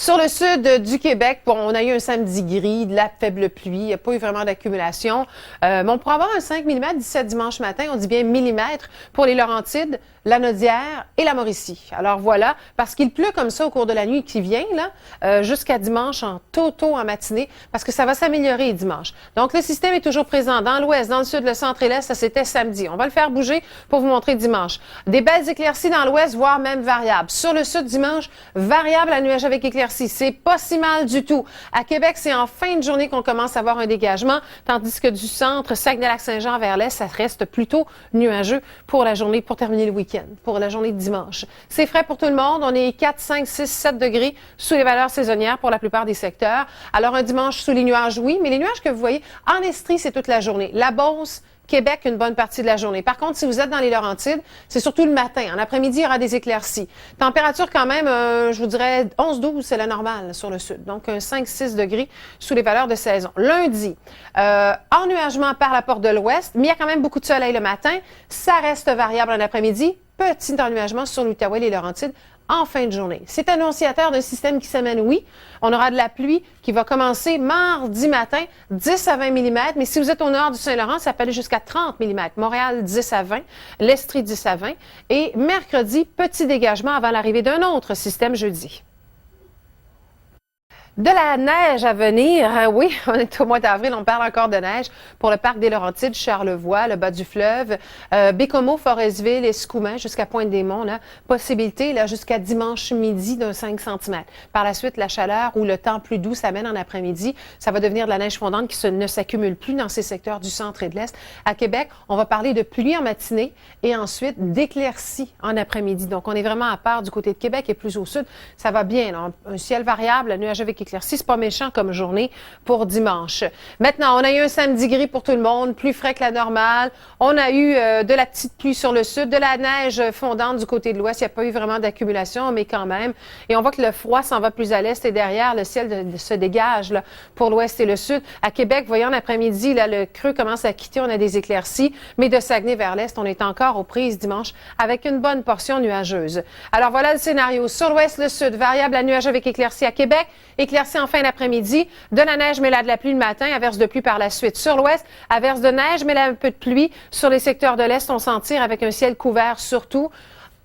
Sur le sud du Québec, bon, on a eu un samedi gris, de la faible pluie, il n'y a pas eu vraiment d'accumulation. Mais on pourra avoir un 5 mm d'ici à dimanche matin, on dit bien millimètres, pour les Laurentides, la Naudière et la Mauricie. Alors voilà, parce qu'il pleut comme ça au cours de la nuit qui vient, là, jusqu'à dimanche en tôt en matinée, parce que ça va s'améliorer dimanche. Donc le système est toujours présent dans l'ouest, dans le sud, le centre et l'est, ça c'était samedi. On va le faire bouger pour vous montrer dimanche. Des belles éclaircies dans l'ouest, voire même variables. Sur le sud dimanche, variable à nuage avec éclaircies. C'est pas si mal du tout. À Québec, c'est en fin de journée qu'on commence à avoir un dégagement, tandis que du centre, Saguenay-Lac-Saint-Jean vers l'est, ça reste plutôt nuageux pour la journée, pour terminer le week-end, pour la journée de dimanche. C'est frais pour tout le monde. On est 4, 5, 6, 7 degrés sous les valeurs saisonnières pour la plupart des secteurs. Alors, un dimanche sous les nuages, oui, mais les nuages que vous voyez en Estrie, c'est toute la journée. La Beauce, Québec, une bonne partie de la journée. Par contre, si vous êtes dans les Laurentides, c'est surtout le matin. En après-midi, il y aura des éclaircies. Température quand même, je vous dirais 11-12, c'est la normale sur le sud. Donc, un 5-6 degrés sous les valeurs de saison. Lundi, ennuagement par la porte de l'ouest, mais il y a quand même beaucoup de soleil le matin. Ça reste variable en après-midi. Petit ennuagement sur l'Outaouais et les Laurentides en fin de journée. C'est annonciateur d'un système qui s'amène, oui. On aura de la pluie qui va commencer mardi matin, 10 à 20 mm. Mais si vous êtes au nord du Saint-Laurent, ça peut aller jusqu'à 30 mm. Montréal, 10 à 20. L'Estrie, 10 à 20. Et mercredi, petit dégagement avant l'arrivée d'un autre système jeudi. De la neige à venir, oui, on est au mois d'avril, on parle encore de neige pour le parc des Laurentides, Charlevoix, le bas du fleuve, Bécomo, Forestville, Escoumins, jusqu'à Pointe-des-Monts, là, possibilité là jusqu'à dimanche midi d'un 5 cm. Par la suite, la chaleur ou le temps plus doux s'amène en après-midi. Ça va devenir de la neige fondante qui ne s'accumule plus dans ces secteurs du centre et de l'est. À Québec, on va parler de pluie en matinée et ensuite d'éclaircies en après-midi. Donc, on est vraiment à part du côté de Québec et plus au sud. Ça va bien, là, un ciel variable, nuage avec éclaircies, c'est pas méchant comme journée pour dimanche. Maintenant, on a eu un samedi gris pour tout le monde, plus frais que la normale. On a eu de la petite pluie sur le sud, de la neige fondante du côté de l'ouest. Il n'y a pas eu vraiment d'accumulation, mais quand même. Et on voit que le froid s'en va plus à l'est et derrière, le ciel se dégage là, pour l'ouest et le sud. À Québec, voyons, l'après-midi, là, le creux commence à quitter, on a des éclaircies. Mais de Saguenay vers l'est, on est encore aux prises dimanche avec une bonne portion nuageuse. Alors voilà le scénario. Sur l'ouest, le sud, variable à nuage avec éclaircies à Québec, éclaircies en fin d'après-midi, de la neige mais là de la pluie le matin, averse de pluie par la suite. Sur l'ouest, averse de neige mais là un peu de pluie. Sur les secteurs de l'est, on s'en tire avec un ciel couvert surtout.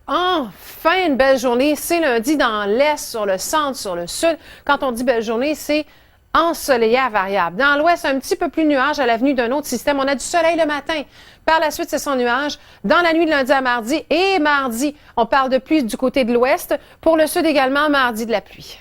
Enfin, une belle journée. C'est lundi dans l'est, sur le centre, sur le sud. Quand on dit belle journée, c'est ensoleillé à variable. Dans l'ouest, un petit peu plus nuage à l'avenue d'un autre système. On a du soleil le matin. Par la suite, c'est son nuage. Dans la nuit de lundi à mardi et mardi, on parle de pluie du côté de l'ouest. Pour le sud également, mardi de la pluie.